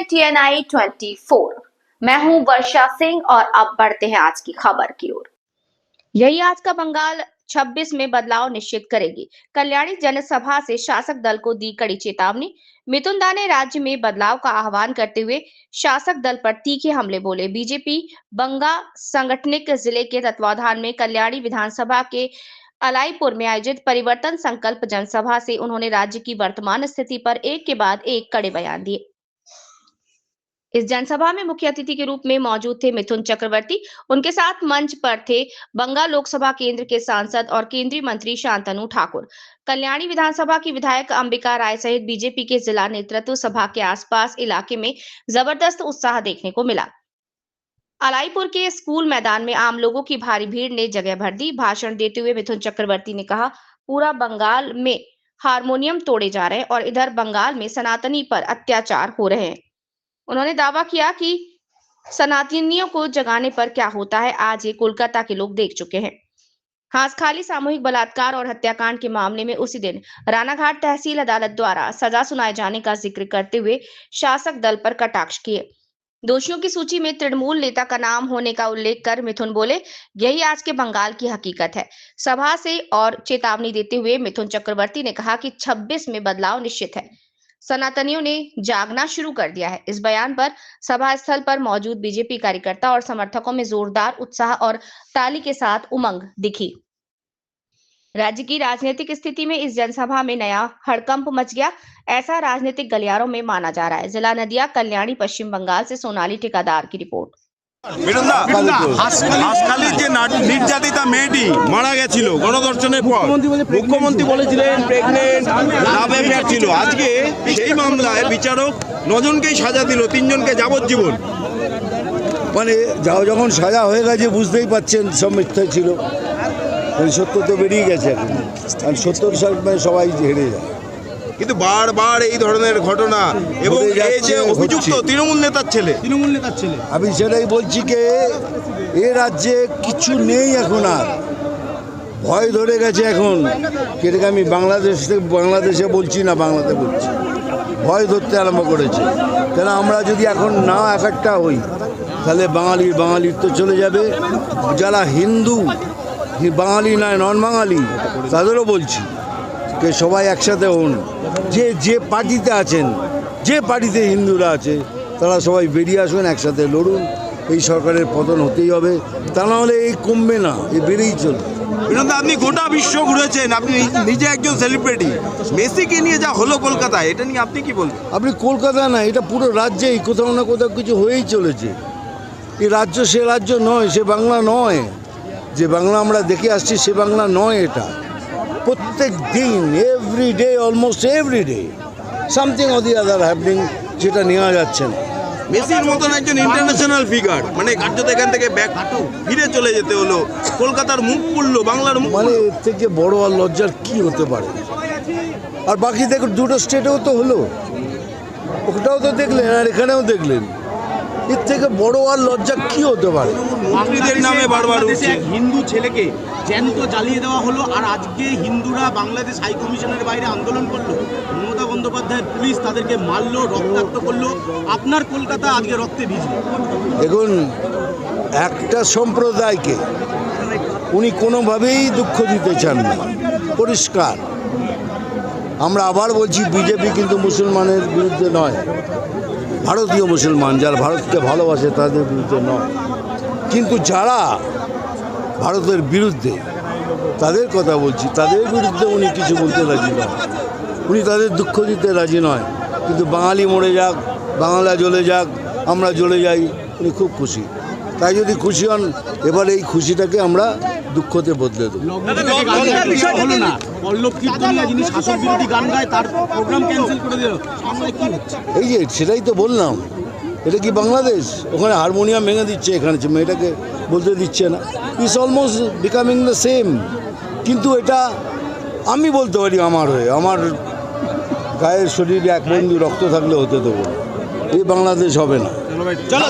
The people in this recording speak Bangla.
TNI 24। मैं हूं वर्षा सिंह और अब बढ़ते हैं आज की खबर की ओर। यही आज का बंगाल 26 में बदलाव निश्चित करेगी। कल्याणी जनसभा से शासक दल को दी कड़ी चेतावनी। मिथुन दा ने राज्य में बदलाव का आह्वान करते हुए शासक दल पर तीखे हमले बोले। बीजेपी बंगा सांगठनिक जिले के तत्वाधान में कल्याणी विधानसभा के अलाईपुर में आयोजित परिवर्तन संकल्प जनसभा से उन्होंने राज्य की वर्तमान स्थिति पर एक के बाद एक कड़े बयान दिए। इस जनसभा में मुख्य अतिथि के रूप में मौजूद थे मिथुन चक्रवर्ती। उनके साथ मंच पर थे बंगा लोकसभा केंद्र के सांसद और केंद्रीय मंत्री शांतनु ठाकुर। कल्याणी विधानसभा की विधायक अंबिका राय सहित बीजेपी के जिला नेतृत्व सभा के आसपास इलाके में जबरदस्त उत्साह देखने को मिला। अलाईपुर के स्कूल मैदान में आम लोगों की भारी भीड़ ने जगह भर दी। भाषण देते हुए मिथुन चक्रवर्ती ने कहा, पूरा बंगाल में हारमोनियम तोड़े जा रहे हैं और इधर बंगाल में सनातनी पर अत्याचार हो रहे हैं। उन्होंने दावा किया कि सनातनियों को जगाने पर क्या होता है आज ये कोलकाता के लोग देख चुके हैं। हांसखाली सामूहिक बलात्कार और हत्याकांड के मामले में उसी दिन रानाघाट तहसील अदालत द्वारा सजा सुनाए जाने का जिक्र करते हुए शासक दल पर कटाक्ष किए। दोषियों की सूची में तृणमूल नेता का नाम होने का उल्लेख कर मिथुन बोले, यही आज के बंगाल की हकीकत है। सभा से और चेतावनी देते हुए मिथुन चक्रवर्ती ने कहा कि 26 में बदलाव निश्चित है। सनातनियों ने जागना शुरू कर दिया है। इस बयान पर सभा स्थल पर मौजूद बीजेपी कार्यकर्ता और समर्थकों में जोरदार उत्साह और ताली के साथ उमंग दिखी। राज्य की राजनीतिक स्थिति में इस जनसभा में नया हड़कंप मच गया, ऐसा राजनीतिक गलियारों में माना जा रहा है। जिला नदिया, कल्याणी, पश्चिम बंगाल से सोनाली ठेकेदार की रिपोर्ट। হাসখালির যে নির্যাতিতা মেয়েটি মারা গেছিল গণধর্ষণের পর মুখ্যমন্ত্রী বলেছিলেন প্রেগনেন্ট লাভ অ্যাফেয়ার ছিল। আজকে সেই মামলায় বিচারক 9 জনকেই সাজা দিল, 3 জনকে যাবজ্জীবন। মানে যখন সাজা হয়ে গেছে বুঝতেই পাচ্ছেন সব মিথ্যা ছিল। সত্য তো বেরিয়ে গেছে এখন, কারণ 70 সাল সবাই হেরে যায়। কিন্তু বারবার এই ধরনের ঘটনা এবং এই যে অভিযুক্ত তৃণমূল নেতার ছেলে আমি সেটাই বলছি যে এ রাজ্যে কিছু নেই এখন, আর ভয় ধরে গেছে এখন। এটাকে আমি বাংলাদেশে বলছি না, বাংলাতে বলছি, ভয় ধরতে আরম্ভ করেছে। কেন আমরা যদি এখন না একটা হই তাহলে বাঙালির তো চলে যাবে। যারা হিন্দু বাঙালি নয়, নন বাঙালি, তাদেরও বলছি যে সবাই একসাথে হন। যে পার্টিতে আছেন, যে পার্টিতে হিন্দুরা আছে, তারা সবাই বেরিয়ে আসুন, একসাথে লড়ুন। এই সরকারের পতন হতেই হবে, তা নাহলে এই কমবে না, এই বেড়েই চলবে। আপনি গোটা বিশ্ব ঘুরেছেন, আপনি নিজে একজন সেলিব্রিটি। মেসিকে নিয়ে যা হলো কলকাতায়, এটা নিয়ে আপনি কি বলবেন? আপনি কলকাতা না, এটা পুরো রাজ্যেই কোথাও না কোথাও কিছু হয়েই চলেছে। এই রাজ্য সে রাজ্য নয়, সে বাংলা নয়। যে বাংলা আমরা দেখে আসছি সে বাংলা নয়। এটা প্রত্যেক দিন, everyday, almost everyday something or the other happening, যেটা নেওয়া যাচ্ছে না। মেসির মতন একজন ইন্টারন্যাশনাল ফিগার, মানে কার্যত এখান থেকে ব্যাক ফিরে চলে যেতে হলো, কলকাতার মুখ পুড়লো, বাংলার মুখ। মানে এর থেকে বড় আর লজ্জার কি হতে পারে? আর বাকি দেখুন, দুটো স্টেটেও তো হলো, ওটাও তো দেখলেন আর এখানেও দেখলেন। এর থেকে বড় আর লজ্জা কি হতে পারে? মন্ত্রীদের নামে বারবার হিন্দু ছেলেকে জ্যান্ত জ্বালিয়ে দেওয়া হলো, আর আজকে হিন্দুরা বাংলাদেশ হাই কমিশনের বাইরে আন্দোলন করলো। মমতা বন্দ্যোপাধ্যায়ের পুলিশ তাদেরকে মারলো, রক্তাক্ত করলো। আপনার কলকাতা আজকে রক্তে ভিজলো। দেখুন, একটা সম্প্রদায়কে উনি কোনোভাবেই দুঃখ দিতে চান না, পরিষ্কার। আমরা আবার বলছি, বিজেপি কিন্তু মুসলমানের বিরুদ্ধে নয়, ভারতীয় মুসলমান যারা ভারতকে ভালোবাসে তাদের বিরুদ্ধে নয়। কিন্তু যারা ভারতের বিরুদ্ধে, তাদের কথা বলছি, তাদের বিরুদ্ধে উনি কিছু বলতে রাজি নয়, উনি তাদের দুঃখ দিতে রাজি নয়। কিন্তু বাঙালি মরে যাক, বাংলা জ্বলে যাক, আমরা জ্বলে যাই, উনি খুব খুশি। তাই যদি খুশি হন, এবার এই খুশিটাকে আমরা দুঃখতে বদলে দেবো। এই যে সেটাই তো বললাম, এটা কি বাংলাদেশ? ওখানে হারমোনিয়াম ভেঙে দিচ্ছে, এখানে মেয়েটাকে বলতে দিচ্ছে না। It's almost becoming the same. কিন্তু এটা আমি বলতে পারি আমার হয়ে, আমার গায়ের শরীরে এক বন্ধু রক্ত থাকলে হতে দেবো। এই বাংলাদেশ হবে না। চলো